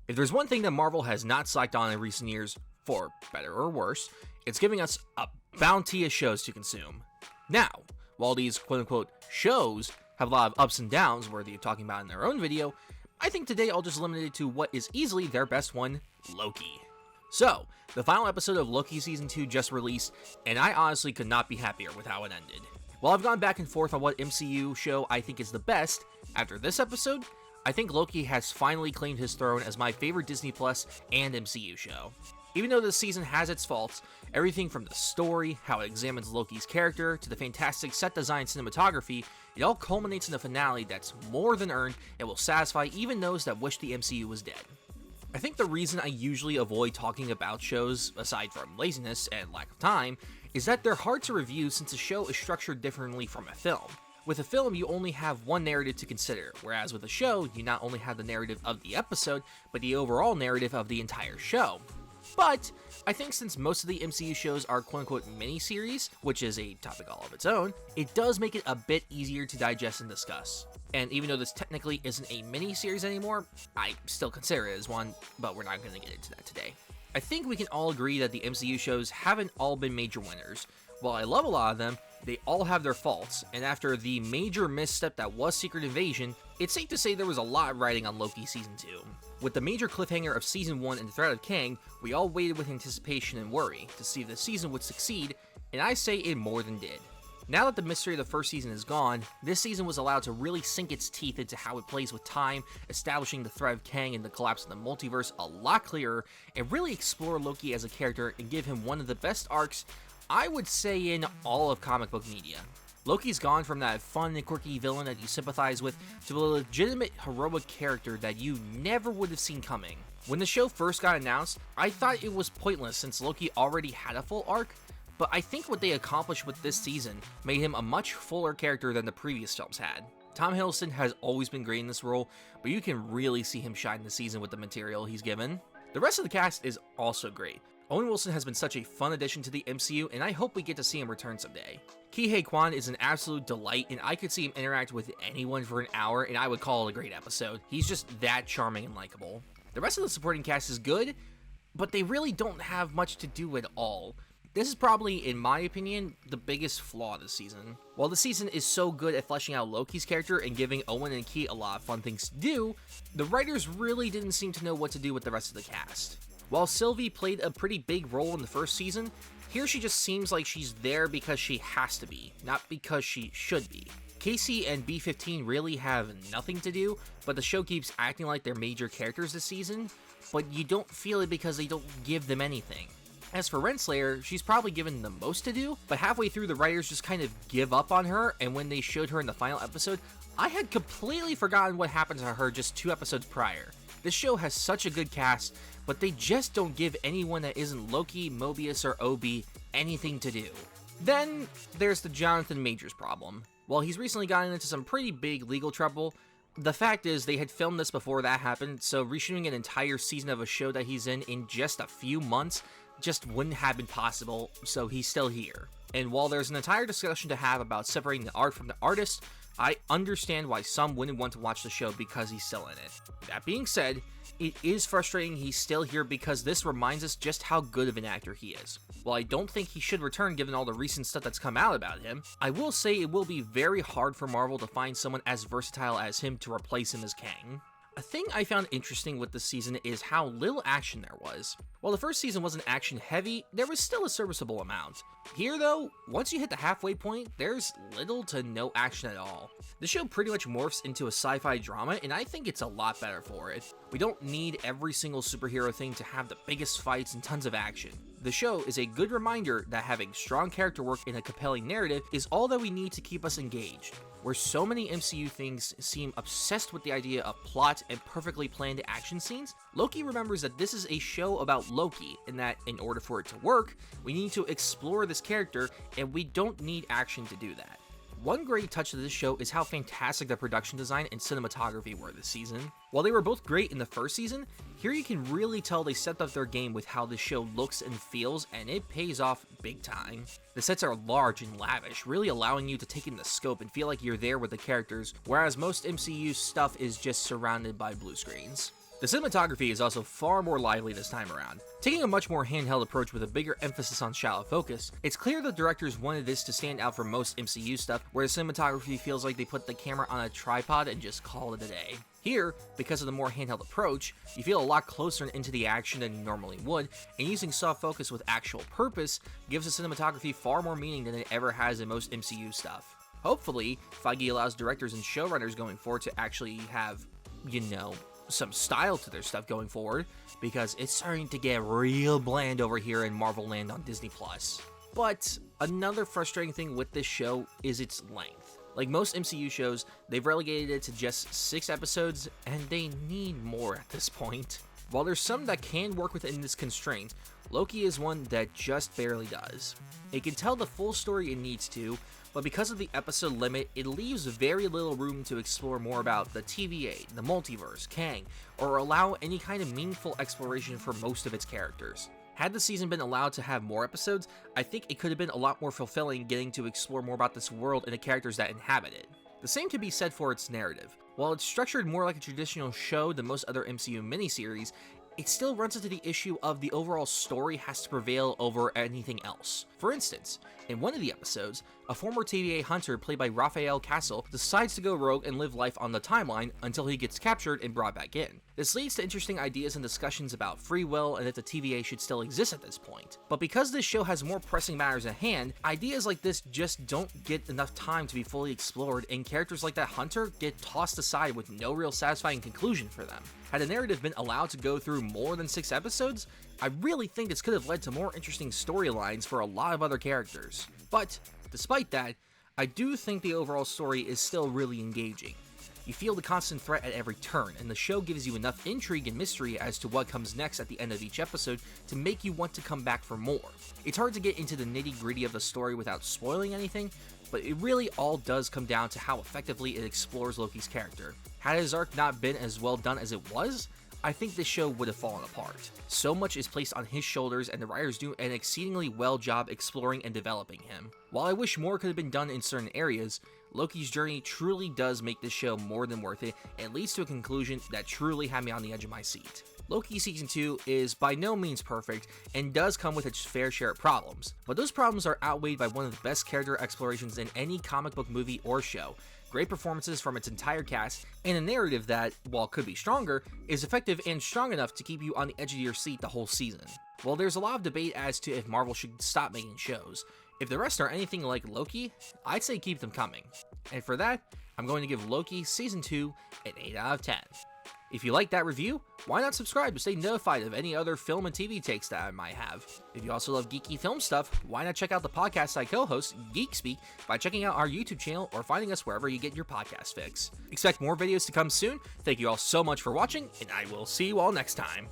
If there's one thing that Marvel has not slacked on in recent years, for better or worse, it's giving us a bounty of shows to consume. Now, while these quote-unquote shows have a lot of ups and downs worthy of talking about in their own video, I think today I'll just limit it to what is easily their best one, Loki. So, the final episode of Loki Season 2 just released, and I honestly could not be happier with how it ended. While I've gone back and forth on what MCU show I think is the best, after this episode, I think Loki has finally claimed his throne as my favorite Disney Plus and MCU show. Even though this season has its faults, everything from the story, how it examines Loki's character, to the fantastic set design and cinematography, it all culminates in a finale that's more than earned and will satisfy even those that wish the MCU was dead. I think the reason I usually avoid talking about shows, aside from laziness and lack of time, is that they're hard to review since a show is structured differently from a film. With a film, you only have one narrative to consider, whereas with a show, you not only have the narrative of the episode, but the overall narrative of the entire show. But I think since most of the MCU shows are quote-unquote mini-series, which is a topic all of its own, it does make it a bit easier to digest and discuss. And even though this technically isn't a mini-series anymore, I still consider it as one, but we're not going to get into that today. I think we can all agree that the MCU shows haven't all been major winners. While I love a lot of them, they all have their faults, and after the major misstep that was Secret Invasion, it's safe to say there was a lot riding on Loki Season 2. With the major cliffhanger of Season 1 and the threat of Kang, we all waited with anticipation and worry to see if the season would succeed, and I say it more than did. Now that the mystery of the first season is gone, this season was allowed to really sink its teeth into how it plays with time, establishing the threat of Kang and the collapse of the multiverse a lot clearer, and really explore Loki as a character and give him one of the best arcs, I would say, in all of comic book media. Loki's gone from that fun and quirky villain that you sympathize with to a legitimate heroic character that you never would have seen coming. When the show first got announced, I thought it was pointless since Loki already had a full arc, but I think what they accomplished with this season made him a much fuller character than the previous films had. Tom Hiddleston has always been great in this role, but you can really see him shine this season with the material he's given. The rest of the cast is also great. Owen Wilson has been such a fun addition to the MCU, and I hope we get to see him return someday. Ki Hae Kwan is an absolute delight, and I could see him interact with anyone for an hour, and I would call it a great episode. He's just that charming and likable. The rest of the supporting cast is good, but they really don't have much to do at all. This is probably, in my opinion, the biggest flaw this season. While the season is so good at fleshing out Loki's character and giving Owen and Ki a lot of fun things to do, the writers really didn't seem to know what to do with the rest of the cast. While Sylvie played a pretty big role in the first season, here she just seems like she's there because she has to be, not because she should be. Casey and B-15 really have nothing to do, but the show keeps acting like they're major characters this season, but you don't feel it because they don't give them anything. As for Renslayer, she's probably given the most to do, but halfway through the writers just kind of give up on her, and when they showed her in the final episode, I had completely forgotten what happened to her just 2 episodes prior. This show has such a good cast, but they just don't give anyone that isn't Loki, Mobius, or Obi anything to do. Then, there's the Jonathan Majors problem. While he's recently gotten into some pretty big legal trouble, the fact is they had filmed this before that happened, so reshooting an entire season of a show that he's in just a few months just wouldn't have been possible, so he's still here. And while there's an entire discussion to have about separating the art from the artist, I understand why some wouldn't want to watch the show because he's still in it. That being said, it is frustrating he's still here because this reminds us just how good of an actor he is. While I don't think he should return given all the recent stuff that's come out about him, I will say it will be very hard for Marvel to find someone as versatile as him to replace him as Kang. A thing I found interesting with this season is how little action there was. While the first season wasn't action heavy, there was still a serviceable amount. Here though, once you hit the halfway point, there's little to no action at all. The show pretty much morphs into a sci-fi drama, and I think it's a lot better for it. We don't need every single superhero thing to have the biggest fights and tons of action. The show is a good reminder that having strong character work in a compelling narrative is all that we need to keep us engaged. Where so many MCU things seem obsessed with the idea of plot and perfectly planned action scenes, Loki remembers that this is a show about Loki, and that in order for it to work, we need to explore this character, and we don't need action to do that. One great touch of this show is how fantastic the production design and cinematography were this season. While they were both great in the first season, here you can really tell they stepped up their game with how this show looks and feels, and it pays off big time. The sets are large and lavish, really allowing you to take in the scope and feel like you're there with the characters, whereas most MCU stuff is just surrounded by blue screens. The cinematography is also far more lively this time around. Taking a much more handheld approach with a bigger emphasis on shallow focus, it's clear the directors wanted this to stand out from most MCU stuff, where the cinematography feels like they put the camera on a tripod and just called it a day. Here, because of the more handheld approach, you feel a lot closer into the action than you normally would, and using soft focus with actual purpose gives the cinematography far more meaning than it ever has in most MCU stuff. Hopefully, Feige allows directors and showrunners going forward to actually have, some style to their stuff going forward, because it's starting to get real bland over here in Marvel Land on Disney+. But another frustrating thing with this show is its length. Like most MCU shows, they've relegated it to just 6 episodes, and they need more at this point. While there's some that can work within this constraint, Loki is one that just barely does. It can tell the full story it needs to, but because of the episode limit, it leaves very little room to explore more about the TVA, the multiverse, Kang, or allow any kind of meaningful exploration for most of its characters. Had the season been allowed to have more episodes, I think it could have been a lot more fulfilling getting to explore more about this world and the characters that inhabit it. The same can be said for its narrative. While it's structured more like a traditional show than most other MCU miniseries, it still runs into the issue of the overall story has to prevail over anything else. For instance, in one of the episodes, a former TVA hunter played by Raphael Castle decides to go rogue and live life on the timeline until he gets captured and brought back in. This leads to interesting ideas and discussions about free will and if the TVA should still exist at this point. But because this show has more pressing matters at hand, ideas like this just don't get enough time to be fully explored, and characters like that hunter get tossed aside with no real satisfying conclusion for them. Had the narrative been allowed to go through more than 6 episodes, I really think this could have led to more interesting storylines for a lot of other characters. But despite that, I do think the overall story is still really engaging. You feel the constant threat at every turn, and the show gives you enough intrigue and mystery as to what comes next at the end of each episode to make you want to come back for more. It's hard to get into the nitty-gritty of the story without spoiling anything, but it really all does come down to how effectively it explores Loki's character. Had his arc not been as well done as it was, I think this show would have fallen apart. So much is placed on his shoulders, and the writers do an exceedingly well job exploring and developing him. While I wish more could have been done in certain areas, Loki's journey truly does make this show more than worth it, and leads to a conclusion that truly had me on the edge of my seat. Loki Season 2 is by no means perfect, and does come with its fair share of problems, but those problems are outweighed by one of the best character explorations in any comic book movie or show, great performances from its entire cast, and a narrative that, while could be stronger, is effective and strong enough to keep you on the edge of your seat the whole season. While there's a lot of debate as to if Marvel should stop making shows, if the rest are anything like Loki, I'd say keep them coming. And for that, I'm going to give Loki Season 2 an 8 out of 10. If you like that review, why not subscribe to stay notified of any other film and TV takes that I might have? If you also love geeky film stuff, why not check out the podcast I co-host, Geek Speak, by checking out our YouTube channel or finding us wherever you get your podcast fix. Expect more videos to come soon. Thank you all so much for watching, and I will see you all next time.